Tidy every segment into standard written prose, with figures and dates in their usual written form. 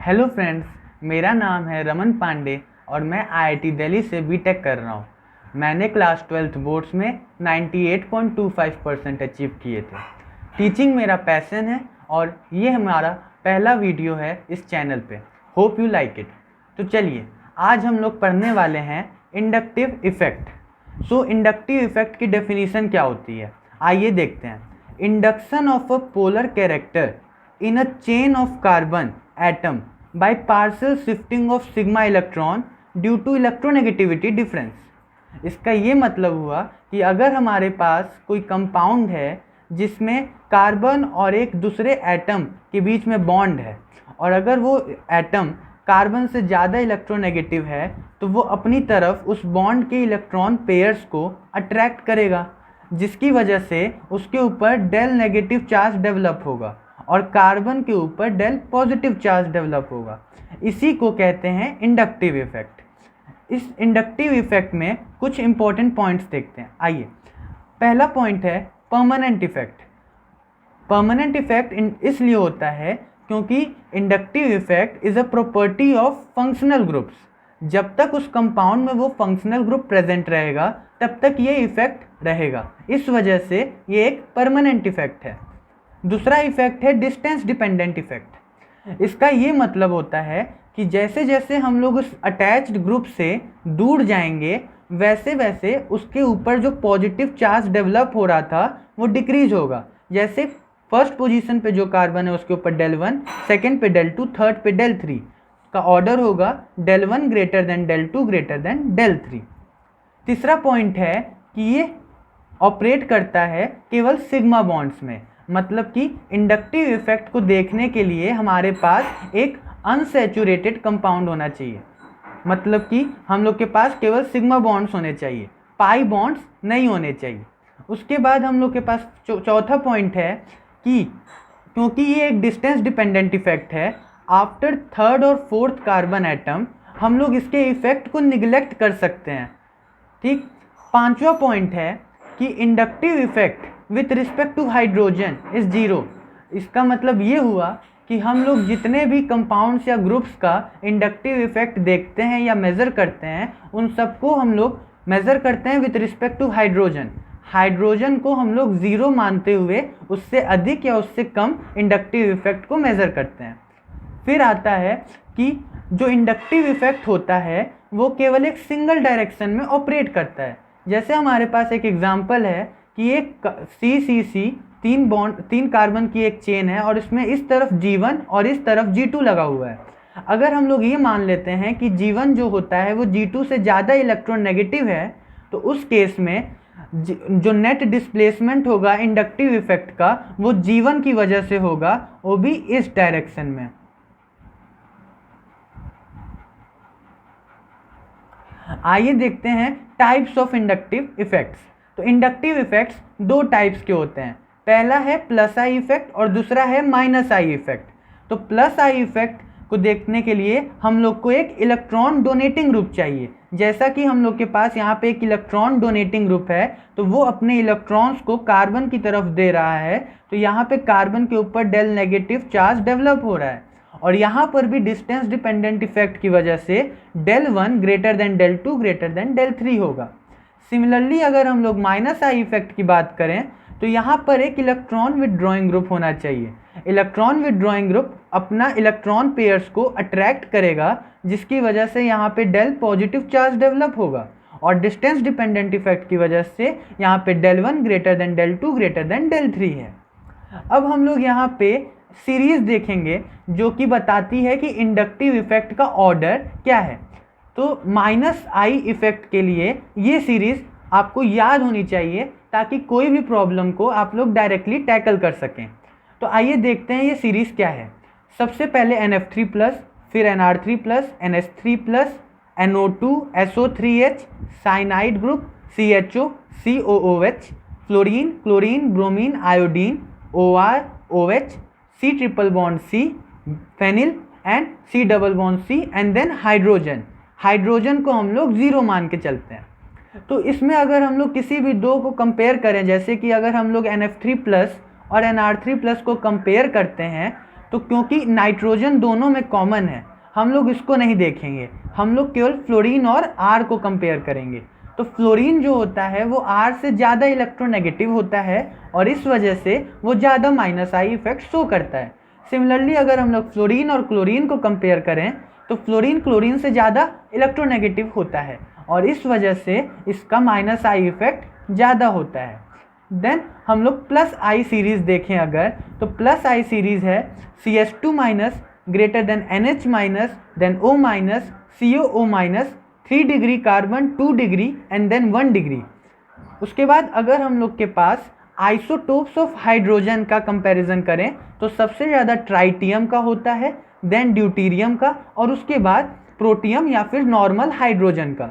Hello friends, मेरा नाम है रमन पांडे और मैं आईआईटी दिल्ली से बीटेक कर रहा हूँ। मैंने क्लास 12th बोर्ड्स में 98.25% अचीव किए थे। टीचिंग मेरा पैशन है और ये हमारा पहला वीडियो है इस चैनल पे। Hope you like it. तो चलिए, आज हम लोग पढ़ने वाले हैं इंडक्टिव इफेक्ट। इंडक्टिव इफेक्ट की डेफिनेशन क्या होती है, आइए देखते हैं। Induction of a polar character in a chain of carbon atom by partial shifting of sigma electron due to electronegativity difference। इसका ये मतलब हुआ कि अगर हमारे पास कोई कंपाउंड है जिसमें कार्बन और एक दूसरे एटम के बीच में बॉन्ड है, और अगर वो एटम कार्बन से ज़्यादा इलेक्ट्रोनेगेटिव है तो वो अपनी तरफ उस बॉन्ड के इलेक्ट्रॉन पेयर्स को अट्रैक्ट करेगा, जिसकी वजह से उसके ऊपर डेल नेगेटिव चार्ज डेवलप होगा और कार्बन के ऊपर डेल पॉजिटिव चार्ज डेवलप होगा। इसी को कहते हैं इंडक्टिव इफेक्ट। इस इंडक्टिव इफेक्ट में कुछ इंपॉर्टेंट पॉइंट्स देखते हैं। आइए, पहला पॉइंट है परमानेंट इफेक्ट। परमानेंट इफेक्ट इसलिए होता है क्योंकि inductive effect is a property of functional groups. जब तक उस कंपाउंड में वो फंक्शनल ग्रुप प्रेजेंट रहेगा तब तक ये इफेक्ट रहेगा, इस वजह से ये एक परमानेंट इफेक्ट है। दूसरा इफेक्ट है डिस्टेंस डिपेंडेंट इफेक्ट। इसका ये मतलब होता है कि जैसे जैसे हम लोग उस अटैच्ड ग्रुप से दूर जाएंगे वैसे वैसे उसके ऊपर जो पॉजिटिव चार्ज डेवलप हो रहा था वो डिक्रीज होगा। जैसे फर्स्ट पोजीशन पे जो कार्बन है उसके ऊपर डेल 1, सेकेंड पे डेल 2, थर्ड पे डेल 3 का ऑर्डर होगा del 1 greater than del 2 greater than del 3। तीसरा पॉइंट है कि ये ऑपरेट करता है केवल सिग्मा बॉन्ड्स में, मतलब कि इंडक्टिव इफेक्ट को देखने के लिए हमारे पास एक अनसैचुरेटेड कंपाउंड होना चाहिए, मतलब कि हम लोग के पास केवल सिग्मा बॉन्ड्स होने चाहिए, पाई बॉन्ड्स नहीं होने चाहिए। उसके बाद हम लोग के पास चौथा पॉइंट है कि क्योंकि ये एक डिस्टेंस डिपेंडेंट इफेक्ट है, आफ्टर थर्ड और फोर्थ कार्बन एटम हम लोग इसके इफेक्ट को निगलेक्ट कर सकते हैं। ठीक। पांचवा पॉइंट है कि inductive effect with respect to hydrogen is zero. इसका मतलब ये हुआ कि हम लोग जितने भी कंपाउंड्स या ग्रुप्स का इंडक्टिव इफेक्ट देखते हैं या मेज़र करते हैं उन सबको हम लोग मेज़र करते हैं with respect to hydrogen. Hydrogen को हम लोग ज़ीरो मानते हुए उससे अधिक या उससे कम इंडक्टिव इफेक्ट को मेज़र करते हैं। फिर आता है कि जो इंडक्टिव इफेक्ट होता है वो केवल एक सिंगल डायरेक्शन में ऑपरेट करता है। जैसे हमारे पास एक एग्जाम्पल है कि एक CCC तीन कार्बन की एक चेन है और इसमें इस तरफ G1 और इस तरफ G2 लगा हुआ है। अगर हम लोग ये मान लेते हैं कि G1 जो होता है वो G2 से ज़्यादा इलेक्ट्रॉन नेगेटिव है, तो उस केस में जो नेट डिस्प्लेसमेंट होगा इंडक्टिव इफेक्ट का वो G1 की वजह से होगा, वो भी इस डायरेक्शन में। आइए देखते हैं टाइप्स ऑफ इंडक्टिव इफेक्ट्स। तो इंडक्टिव इफेक्ट्स दो टाइप्स के होते हैं, पहला है प्लस आई इफेक्ट और दूसरा है माइनस आई इफेक्ट। तो प्लस आई इफेक्ट को देखने के लिए हम लोग को एक इलेक्ट्रॉन डोनेटिंग ग्रुप चाहिए। जैसा कि हम लोग के पास यहाँ पे एक इलेक्ट्रॉन डोनेटिंग ग्रुप है तो वो अपने इलेक्ट्रॉन्स को कार्बन की तरफ दे रहा है, तो यहाँ पे कार्बन के ऊपर डेल नेगेटिव चार्ज डेवलप हो रहा है, और यहाँ पर भी डिस्टेंस डिपेंडेंट इफेक्ट की वजह से del 1 greater than del 2 greater than del 3 होगा। सिमिलरली अगर हम लोग माइनस आई इफेक्ट की बात करें तो यहाँ पर एक इलेक्ट्रॉन विथड्रॉइंग ग्रुप होना चाहिए। इलेक्ट्रॉन विथड्रॉइंग ग्रुप अपना इलेक्ट्रॉन पेयर्स को अट्रैक्ट करेगा, जिसकी वजह से यहाँ पे डेल पॉजिटिव चार्ज डेवलप होगा, और डिस्टेंस डिपेंडेंट इफेक्ट की वजह से यहाँ पे del 1 greater than del 2 greater than del 3 है। अब हम लोग यहाँ पे सीरीज देखेंगे जो कि बताती है कि इंडक्टिव इफेक्ट का ऑर्डर क्या है। तो माइनस आई इफेक्ट के लिए ये सीरीज आपको याद होनी चाहिए ताकि कोई भी प्रॉब्लम को आप लोग डायरेक्टली टैकल कर सकें। तो आइए देखते हैं ये सीरीज क्या है। सबसे पहले NF3+, फिर NR3+, NH3+, NO2, SO3H, cyanide group, CHO, COOH, fluorine, chlorine, bromine, iodine, OR, OH, C triple bond C, phenyl and C double bond C, and then hydrogen. Hydrogen को हम लोग ज़ीरो मान के चलते हैं। तो इसमें अगर हम लोग किसी भी दो को कंपेयर करें, जैसे कि अगर हम लोग NF3+ और NR3+ को कंपेयर करते हैं तो क्योंकि नाइट्रोजन दोनों में कॉमन है, हम लोग इसको नहीं देखेंगे, हम लोग केवल फ्लोरीन और आर को कंपेयर करेंगे। तो फ्लोरीन जो होता है वो आर से ज़्यादा इलेक्ट्रोनेगेटिव होता है और इस वजह से वो ज़्यादा माइनस आई इफेक्ट शो करता है। सिमिलरली अगर हम लोग फ्लोरीन और क्लोरीन को कंपेयर करें तो फ्लोरीन क्लोरीन से ज़्यादा इलेक्ट्रोनेगेटिव होता है और इस वजह से इसका माइनस आई इफेक्ट ज़्यादा होता है। देन हम लोग प्लस आई सीरीज़ देखें अगर, तो प्लस आई सीरीज़ है CH2 minus greater than NH minus than O minus COO minus 3 degree carbon 2 degree and then 1 degree. उसके बाद अगर हम लोग के पास आइसोटोप्स ऑफ हाइड्रोजन का कंपैरिजन करें तो सबसे ज़्यादा ट्राइटियम का होता है, देन ड्यूटीरियम का और उसके बाद प्रोटियम या फिर नॉर्मल हाइड्रोजन का।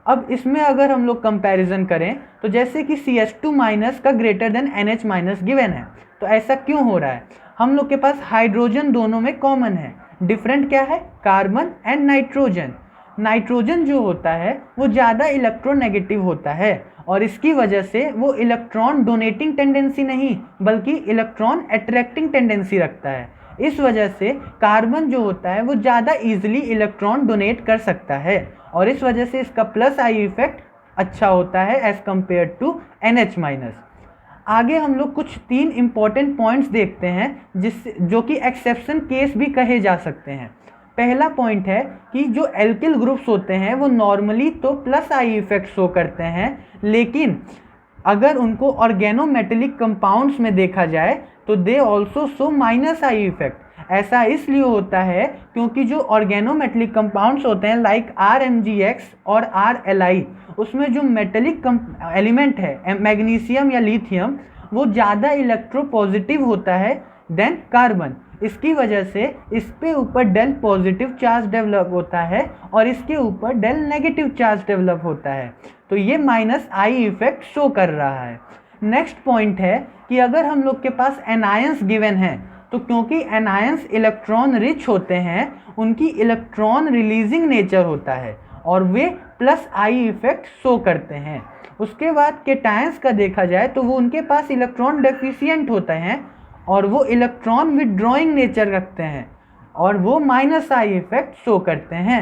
अब इसमें अगर हम लोग कंपैरिजन करें तो जैसे कि CH2 माइनस का greater than NH minus given है, तो ऐसा क्यों हो रहा है? हम लोग के पास हाइड्रोजन दोनों में कॉमन है, डिफरेंट क्या है? Carbon and nitrogen. नाइट्रोजन जो होता है वो ज़्यादा इलेक्ट्रोनेगेटिव होता है और इसकी वजह से वो इलेक्ट्रॉन डोनेटिंग टेंडेंसी नहीं बल्कि इलेक्ट्रॉन अट्रैक्टिंग टेंडेंसी रखता है। इस वजह से कार्बन जो होता है वो ज़्यादा ईजिली इलेक्ट्रॉन डोनेट कर सकता है और इस वजह से इसका प्लस आई इफेक्ट अच्छा होता है as compare to NH minus. आगे हम लोग कुछ 3 इम्पॉर्टेंट पॉइंट्स देखते हैं जो कि एक्सेप्शन केस भी कहे जा सकते हैं। पहला पॉइंट है कि जो एल्किल ग्रुप्स होते हैं वो नॉर्मली तो प्लस आई इफेक्ट शो करते हैं, लेकिन अगर उनको ऑर्गेनोमेटेलिक कंपाउंड्स में देखा जाए तो they also show minus I effect. ऐसा इसलिए होता है क्योंकि जो ऑर्गेनोमेटेलिक कंपाउंड्स होते हैं लाइक RMgX और RLi, उसमें जो मेटेलिक एलिमेंट है मैग्नीशियम या लिथियम वो ज़्यादा इलेक्ट्रोपॉजिटिव होता है देन कार्बन। इसकी वजह से इस पे ऊपर डेल पॉजिटिव चार्ज डेवलप होता है और इसके ऊपर डेल नेगेटिव चार्ज डेवलप होता है, तो ये माइनस आई इफेक्ट शो कर रहा है। नेक्स्ट पॉइंट है कि अगर हम लोग के पास एनायंस गिवन है तो क्योंकि एनायंस इलेक्ट्रॉन रिच होते हैं उनकी इलेक्ट्रॉन रिलीजिंग नेचर होता है और way plus I effect show करते हैं। उसके बाद केटायंस का देखा जाए तो वो उनके पास इलेक्ट्रॉन डेफिशिएंट होते हैं और वो इलेक्ट्रॉन विथड्रॉइंग नेचर रखते हैं और वो माइनस आई इफेक्ट शो करते हैं।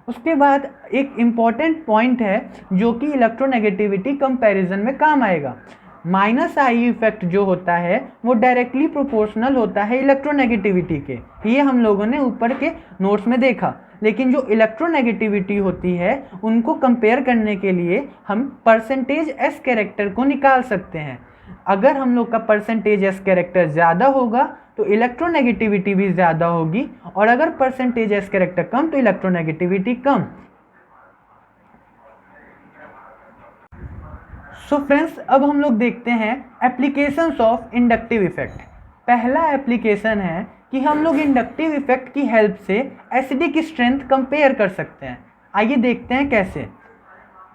उसके बाद एक इम्पॉर्टेंट पॉइंट है जो कि इलेक्ट्रोनेगेटिविटी कंपैरिजन में काम आएगा। माइनस आई इफेक्ट जो होता है वो डायरेक्टली प्रोपोर्शनल होता है इलेक्ट्रोनेगेटिविटी के, ये हम लोगों ने ऊपर के नोट्स में देखा। लेकिन जो इलेक्ट्रोनेगेटिविटी होती है उनको कंपेयर करने के लिए हम परसेंटेज एस कैरेक्टर को निकाल सकते हैं। अगर हम लोग का परसेंटेज एस कैरेक्टर ज़्यादा होगा तो इलेक्ट्रोनेगेटिविटी भी ज़्यादा होगी और अगर परसेंटेज एस कैरेक्टर कम तो इलेक्ट्रोनेगेटिविटी कम। सो फ्रेंड्स, अब हम लोग देखते हैं एप्लीकेशंस ऑफ इंडक्टिव इफेक्ट। पहला एप्लीकेशन है कि हम लोग इंडक्टिव इफेक्ट की हेल्प से एसिडिक स्ट्रेंथ कंपेयर कर सकते हैं। आइए देखते हैं कैसे।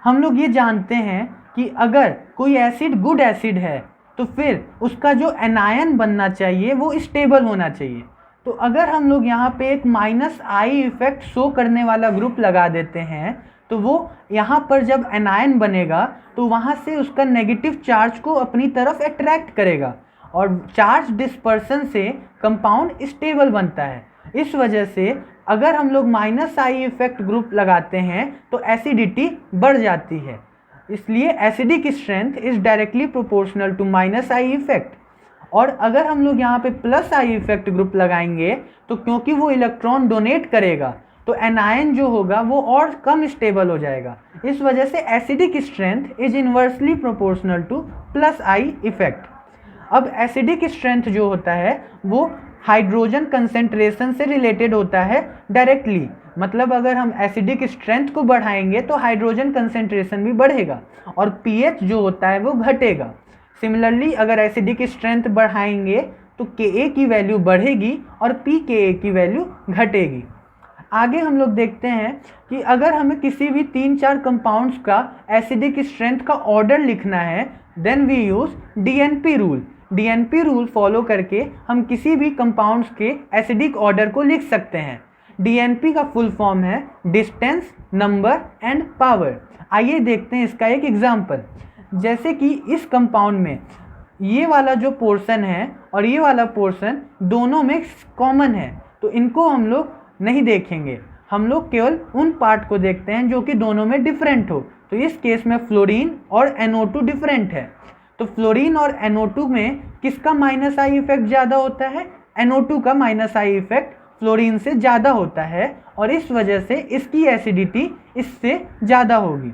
हम लोग ये जानते हैं कि अगर कोई एसिड गुड एसिड है तो फिर उसका जो एनायन बनना चाहिए वो स्टेबल होना चाहिए। तो अगर हम लोग यहाँ पे एक माइनस आई इफेक्ट शो करने वाला ग्रुप लगा देते हैं तो वो यहाँ पर जब एनायन बनेगा तो वहाँ से उसका नेगेटिव चार्ज को अपनी तरफ अट्रैक्ट करेगा और चार्ज डिस्पर्सन से कंपाउंड स्टेबल बनता है। इस वजह से अगर हम लोग माइनस आई इफेक्ट ग्रुप लगाते हैं तो एसिडिटी बढ़ जाती है, इसलिए acidic strength is directly proportional to minus I effect. और अगर हम लोग यहाँ पे प्लस आई इफेक्ट ग्रुप लगाएंगे तो क्योंकि वो इलेक्ट्रॉन डोनेट करेगा तो एनायन जो होगा वो और कम स्टेबल हो जाएगा। इस वजह से acidic strength is inversely proportional to plus I effect. अब एसिडिक स्ट्रेंथ जो होता है वो हाइड्रोजन कंसेंट्रेशन से रिलेटेड होता है डायरेक्टली, मतलब अगर हम एसिडिक स्ट्रेंथ को बढ़ाएंगे तो हाइड्रोजन कंसेंट्रेशन भी बढ़ेगा और पीएच जो होता है वो घटेगा। सिमिलरली अगर एसिडिक स्ट्रेंथ बढ़ाएंगे तो Ka की वैल्यू बढ़ेगी और pKa की वैल्यू घटेगी। आगे हम लोग देखते हैं कि अगर हमें किसी भी 3-4 कंपाउंड्स का एसिडिक स्ट्रेंथ का ऑर्डर लिखना है then we use DNP rule. DNP rule follow करके हम किसी भी कंपाउंड्स के एसिडिक ऑर्डर को लिख सकते हैं। DNP का फुल फॉर्म है डिस्टेंस, नंबर एंड पावर। आइए देखते हैं इसका एक एग्जाम्पल। जैसे कि इस कंपाउंड में ये वाला जो पोर्शन है और ये वाला पोर्शन दोनों में कॉमन है, तो इनको हम लोग नहीं देखेंगे, हम लोग केवल उन पार्ट को देखते हैं जो कि दोनों में डिफरेंट हो। तो इस केस में फ्लोरीन और NO2 डिफरेंट है, तो फ्लोरीन और NO2 में किसका माइनस आई इफेक्ट ज़्यादा होता है? NO2 का माइनस आई इफेक्ट फ्लोरीन से ज़्यादा होता है, और इस वजह से इसकी एसिडिटी इससे ज़्यादा होगी।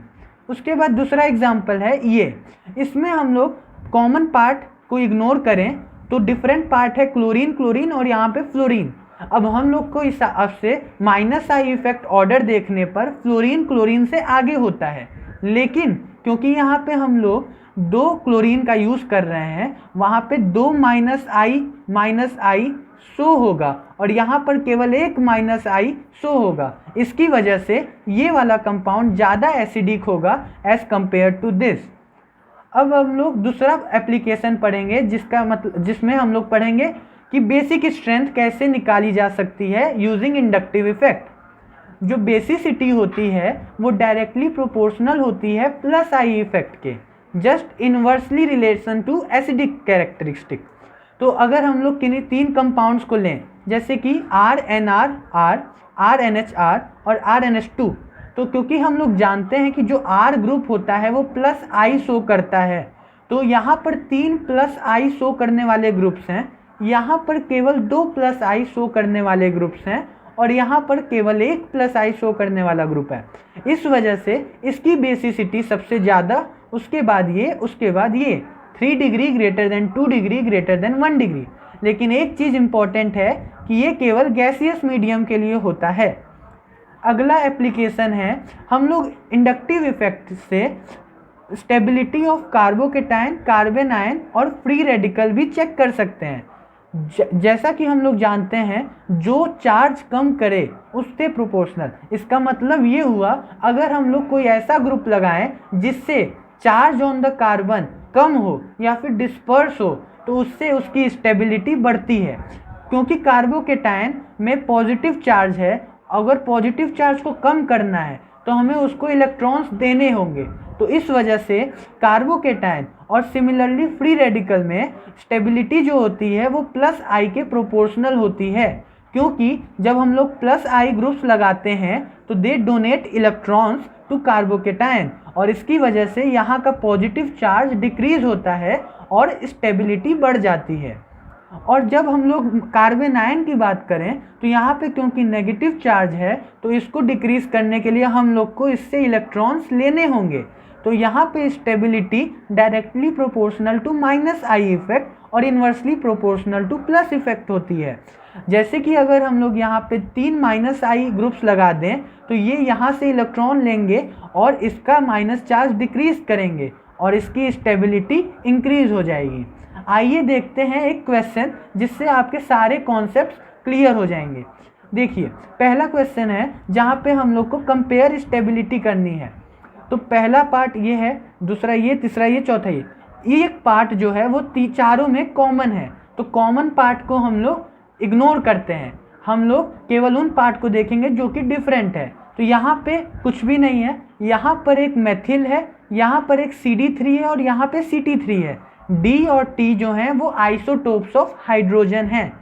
उसके बाद दूसरा एग्जाम्पल है ये, इसमें हम लोग कॉमन पार्ट को इग्नोर करें तो डिफरेंट पार्ट है क्लोरीन क्लोरीन और यहाँ पे फ्लोरीन। अब हम लोग को इस हिसाब से माइनस आई इफेक्ट ऑर्डर देखने पर फ्लोरीन क्लोरीन से आगे होता है, लेकिन क्योंकि यहाँ पे हम लोग 2 क्लोरीन का यूज़ कर रहे हैं, वहाँ पे 2 माइनस आई शो होगा और यहाँ पर केवल 1 माइनस आई शो होगा। इसकी वजह से ये वाला कंपाउंड ज़्यादा एसिडिक होगा एज कंपेयर टू दिस। अब हम लोग दूसरा एप्लीकेशन पढ़ेंगे जिसमें हम लोग पढ़ेंगे कि बेसिक स्ट्रेंथ कैसे निकाली जा सकती है यूजिंग इंडक्टिव इफेक्ट। जो बेसिसिटी होती है वो डायरेक्टली प्रोपोर्शनल होती है प्लस आई इफेक्ट के, just inversely relation to acidic characteristic. तो अगर हम लोग किन्हीं 3 कंपाउंड्स को लें जैसे कि RNR, RNHR और RNH2, तो क्योंकि हम लोग जानते हैं कि जो R ग्रुप होता है वो प्लस आई शो करता है, तो यहाँ पर 3 प्लस आई शो करने वाले ग्रुप्स हैं, यहाँ पर केवल 2 प्लस आई शो करने वाले ग्रुप्स हैं और यहाँ पर केवल 1 प्लस आई शो करने वाला ग्रुप है। इस वजह से इसकी बेसिसिटी सबसे ज़्यादा, उसके बाद ये 3 degree greater than 2 degree greater than 1 degree. लेकिन एक चीज़ इम्पॉर्टेंट है कि ये केवल गैसियस मीडियम के लिए होता है। अगला एप्लीकेशन है, हम लोग इंडक्टिव इफेक्ट से stability of carbocation, carbon ion और फ्री रेडिकल भी चेक कर सकते हैं। जैसा कि हम लोग जानते हैं जो चार्ज कम करे उससे प्रोपोर्शनल, इसका मतलब ये हुआ अगर हम लोग कोई ऐसा ग्रुप लगाएं जिससे चार्ज ऑन द कार्बन कम हो या फिर डिस्पर्स हो तो उससे उसकी स्टेबिलिटी बढ़ती है, क्योंकि कार्बोकेटायन में पॉजिटिव चार्ज है। अगर पॉजिटिव चार्ज को कम करना है तो हमें उसको इलेक्ट्रॉन्स देने होंगे, तो इस वजह से कार्बोकेटायन और सिमिलरली फ्री रेडिकल में स्टेबिलिटी जो होती है वो प्लस आई के प्रोपोर्शनल होती है, क्योंकि जब हम लोग प्लस आई ग्रुप्स लगाते हैं तो दे डोनेट इलेक्ट्रॉन्स टू कार्बोकेटायन और इसकी वजह से यहाँ का पॉजिटिव चार्ज डिक्रीज होता है और स्टेबिलिटी बढ़ जाती है। और जब हम लोग कार्बन आयन की बात करें तो यहाँ पे क्योंकि नेगेटिव चार्ज है तो इसको डिक्रीज करने के लिए हम लोग को इससे इलेक्ट्रॉन्स लेने होंगे, तो यहाँ पे stability directly proportional to minus I effect और inversely proportional to plus effect होती है। जैसे कि अगर हम लोग यहाँ पे 3 माइनस आई ग्रुप्स लगा दें तो ये यहाँ से इलेक्ट्रॉन लेंगे और इसका माइनस चार्ज डिक्रीज करेंगे और इसकी स्टेबिलिटी इंक्रीज हो जाएगी। आइए देखते हैं एक क्वेश्चन जिससे आपके सारे कॉन्सेप्ट्स क्लियर हो जाएंगे। देखिए पहला क्वेश्चन है जहाँ पे हम लोग को कंपेयर स्टेबिलिटी करनी है। तो पहला पार्ट ये है, दूसरा ये, तीसरा ये, चौथा ये एक पार्ट जो है वो चारों में कॉमन है, तो कॉमन पार्ट को हम लोग इग्नोर करते हैं, हम लोग केवल उन पार्ट को देखेंगे जो कि डिफरेंट है। तो यहाँ पे कुछ भी नहीं है, यहाँ पर एक मेथिल है, यहाँ पर एक CD3 है और यहाँ पे CT3 है। D और T जो हैं वो आइसोटोप्स ऑफ हाइड्रोजन हैं।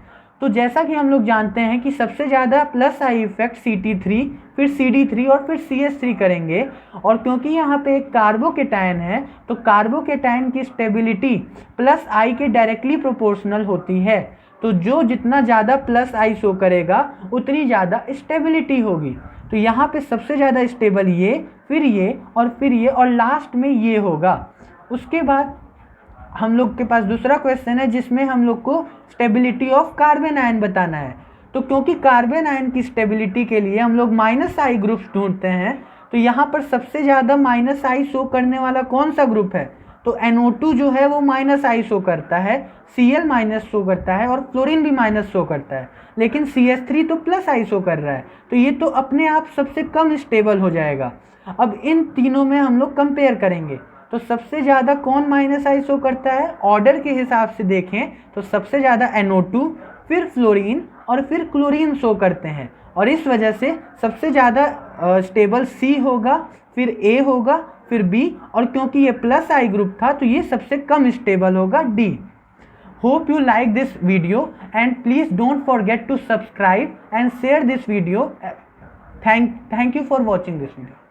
तो जैसा कि हम लोग जानते हैं कि सबसे ज़्यादा प्लस आई इफेक्ट CT3, फिर CD3 और फिर CH3 करेंगे, और क्योंकि यहाँ पे एक कार्बोकेटायन है तो कार्बोकेटायन की स्टेबिलिटी प्लस आई के डायरेक्टली प्रोपोर्शनल होती है, तो जो जितना ज़्यादा प्लस आई शो करेगा उतनी ज़्यादा स्टेबिलिटी होगी। तो यहाँ पे सबसे ज़्यादा स्टेबल ये, फिर ये और फिर ये और लास्ट में ये होगा। उसके बाद हम लोग के पास दूसरा क्वेश्चन है जिसमें हम लोग को स्टेबिलिटी ऑफ कार्बन आयन बताना है। तो क्योंकि कार्बन आयन की स्टेबिलिटी के लिए हम लोग माइनस आई ग्रुप्स ढूंढते हैं, तो यहाँ पर सबसे ज़्यादा माइनस आई शो करने वाला कौन सा ग्रुप है? तो NO2 जो है वो माइनस आई शो करता है, Cl माइनस शो करता है और फ्लोरीन भी माइनस शो करता है, लेकिन CH3 तो प्लस आई शो कर रहा है, तो ये तो अपने आप सबसे कम स्टेबल हो जाएगा। अब इन तीनों में हम लोग कंपेयर करेंगे, तो सबसे ज़्यादा कौन माइनस आई शो करता है? ऑर्डर के हिसाब से देखें तो सबसे ज़्यादा NO2, फिर फ्लोरीन और फिर क्लोरीन शो करते हैं, और इस वजह से सबसे ज़्यादा स्टेबल C होगा, फिर A होगा, फिर बी, और क्योंकि ये प्लस आई ग्रुप था तो ये सबसे कम स्टेबल होगा D. Hope you like this video and please don't forget to subscribe and share this video. Thank you for watching this video.